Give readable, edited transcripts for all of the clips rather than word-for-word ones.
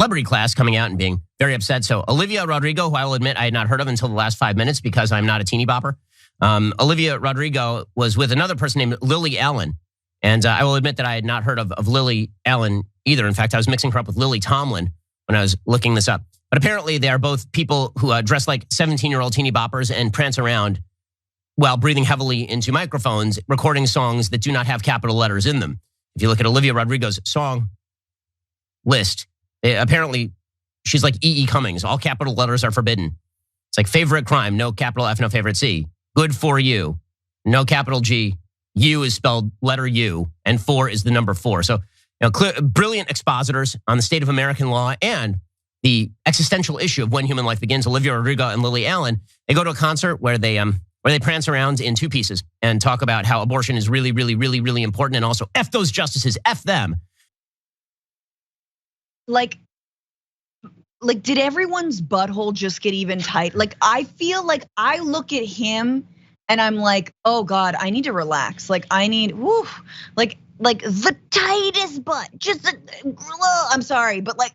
celebrity class coming out and being very upset. So Olivia Rodrigo, who I will admit I had not heard of until the last 5 minutes because I'm not a teeny bopper. Olivia Rodrigo was with another person named Lily Allen. And I will admit that I had not heard of Lily Allen either. In fact, I was mixing her up with Lily Tomlin when I was looking this up. But apparently they are both people who dress like 17-year-old teeny boppers and prance around while breathing heavily into microphones, recording songs that do not have capital letters in them. If you look at Olivia Rodrigo's song list, apparently she's like E.E. Cummings. All capital letters are forbidden. It's like favorite crime, no capital F, no favorite C. Good for you, no capital G. U is spelled letter U, and 4 is the number 4. So, brilliant expositors on the state of American law and the existential issue of when human life begins. Olivia Rodrigo and Lily Allen, they go to a concert where they prance around in 2 pieces and talk about how abortion is really, really, really, really important, and also F those justices, F them. Like, did everyone's butthole just get even tight? Like, I feel like I look at him and I'm like, oh God, I need to relax. Like, I need, like the tightest butt. Just, I'm sorry, but like,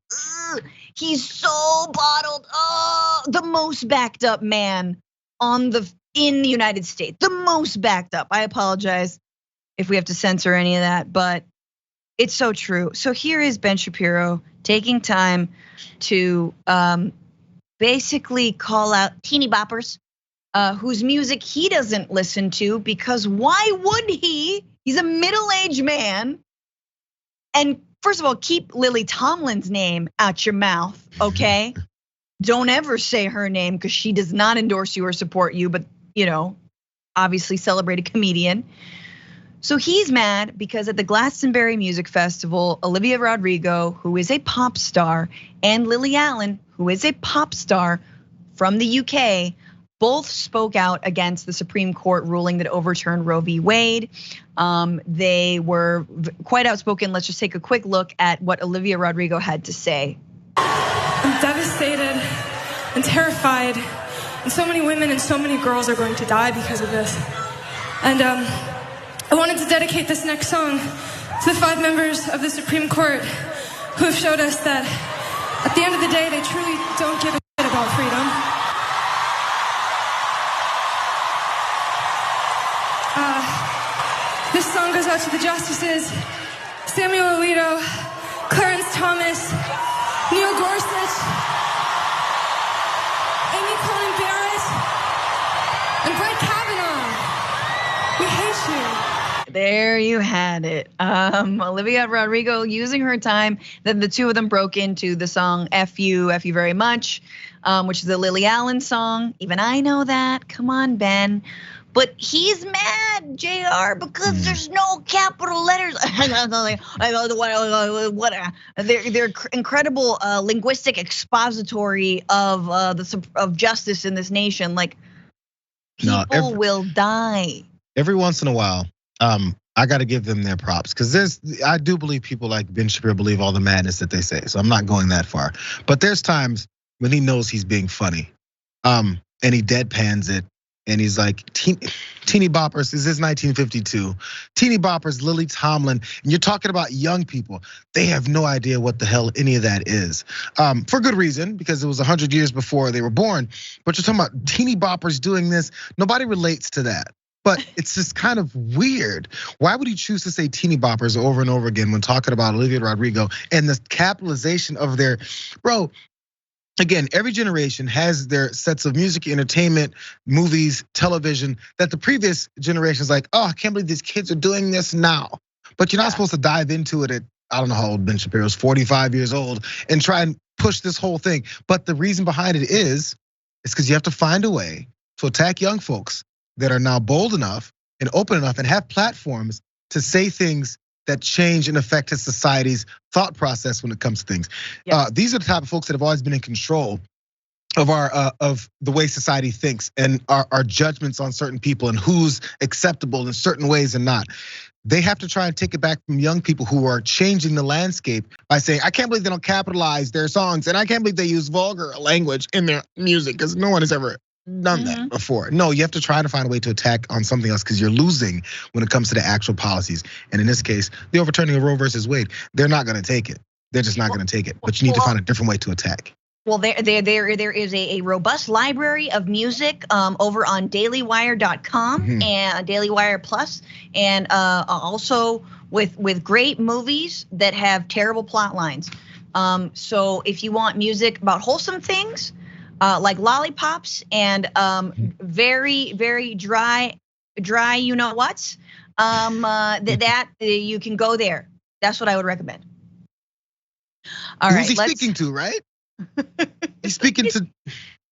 he's so bottled. Oh, the most backed up man in the United States. The most backed up. I apologize if we have to censor any of that, but it's so true. So here is Ben Shapiro taking time to basically call out teeny boppers whose music he doesn't listen to, because why would he? He's a middle-aged man. And first of all, keep Lily Tomlin's name out your mouth, okay? Don't ever say her name, because she does not endorse you or support you, but obviously celebrate a comedian. So he's mad because at the Glastonbury Music Festival, Olivia Rodrigo, who is a pop star, and Lily Allen, who is a pop star from the UK, both spoke out against the Supreme Court ruling that overturned Roe v. Wade. They were quite outspoken. Let's just take a quick look at what Olivia Rodrigo had to say. I'm devastated and terrified, and so many women and so many girls are going to die because of this. And I wanted to dedicate this next song to the 5 members of the Supreme Court who have showed us that at the end of the day, they truly don't give a shit about freedom. This song goes out to the justices: Samuel Alito, Clarence Thomas, Neil Gorsuch, Amy Coney Barrett, and Brett Kavanaugh. We hate you. There you had it. Olivia Rodrigo using her time. Then the 2 of them broke into the song F You Very Much, which is a Lily Allen song. Even I know that. Come on, Ben. But he's mad, Jayar, because there's no capital letters. They're incredible linguistic expository of justice in this nation. Like, people will die. Every once in a while, I got to give them their props, because I do believe people like Ben Shapiro believe all the madness that they say. So I'm not going that far. But there's times when he knows he's being funny, and he deadpans it. And he's like, teeny boppers, this is 1952. Teeny boppers, Lily Tomlin, and you're talking about young people. They have no idea what the hell any of that is. For good reason, because it was 100 years before they were born. But you're talking about teeny boppers doing this. Nobody relates to that. But it's just kind of weird. Why would he choose to say teeny boppers over and over again when talking about Olivia Rodrigo and the capitalization of their, bro? Again, every generation has their sets of music, entertainment, movies, television that the previous generation is like, oh, I can't believe these kids are doing this now. But you're not supposed to dive into it at, I don't know how old Ben Shapiro is, 45 years old, and try and push this whole thing. But the reason behind it is because you have to find a way to attack young folks that are now bold enough and open enough and have platforms to say things that change and affect his society's thought process when it comes to things. These are the type of folks that have always been in control of of the way society thinks and our judgments on certain people and who's acceptable in certain ways and not. They have to try and take it back from young people who are changing the landscape by saying, I can't believe they don't capitalize their songs, and I can't believe they use vulgar language in their music, because no one has ever done that before. No, you have to try to find a way to attack on something else, because you're losing when it comes to the actual policies. And in this case, the overturning of Roe versus Wade, they're not gonna take it. they're just not going to take it. But you need to find a different way to attack. Well, there is a robust library of music over on dailywire.com and Daily Wire Plus, and also with great movies that have terrible plot lines. So if you want music about wholesome things like lollipops and very, very dry, you know what's, that you can go there. That's what I would recommend. All right, who's he speaking to, right? He's speaking to.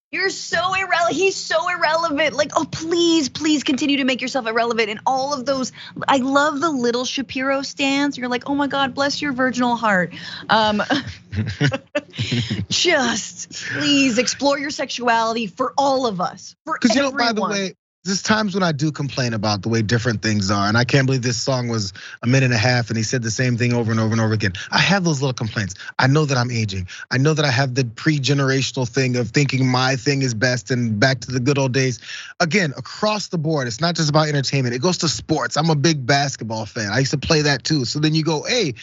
You're so irrelevant. He's so irrelevant. Like, oh, please continue to make yourself irrelevant. And all of those, I love the little Shapiro stands. You're like, oh my God, bless your virginal heart. Just please explore your sexuality for all of us. Because by the way, there's times when I do complain about the way different things are, and I can't believe this song was a minute and a half and he said the same thing over and over and over again. I have those little complaints. I know that I'm aging. I know that I have the pre-generational thing of thinking my thing is best and back to the good old days. Again, across the board, it's not just about entertainment. It goes to sports. I'm a big basketball fan. I used to play that too. So then you go, hey,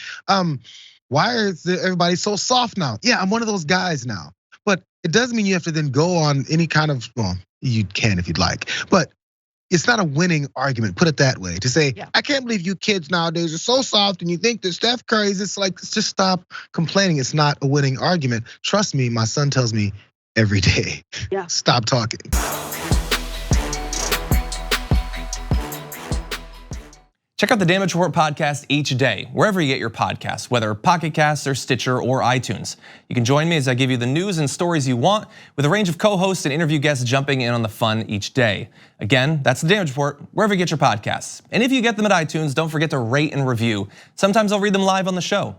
why is everybody so soft now? Yeah, I'm one of those guys now. But it doesn't mean you have to then go on any kind of, well, you can if you'd like, but it's not a winning argument, put it that way. To say, I can't believe you kids nowadays are so soft and you think that Steph Curry's, it's like, just stop complaining. It's not a winning argument. Trust me, my son tells me every day, stop talking. Check out the Damage Report podcast each day, wherever you get your podcasts, whether Pocket Casts or Stitcher or iTunes. You can join me as I give you the news and stories you want, with a range of co-hosts and interview guests jumping in on the fun each day. Again, that's the Damage Report, wherever you get your podcasts. And if you get them at iTunes, don't forget to rate and review. Sometimes I'll read them live on the show.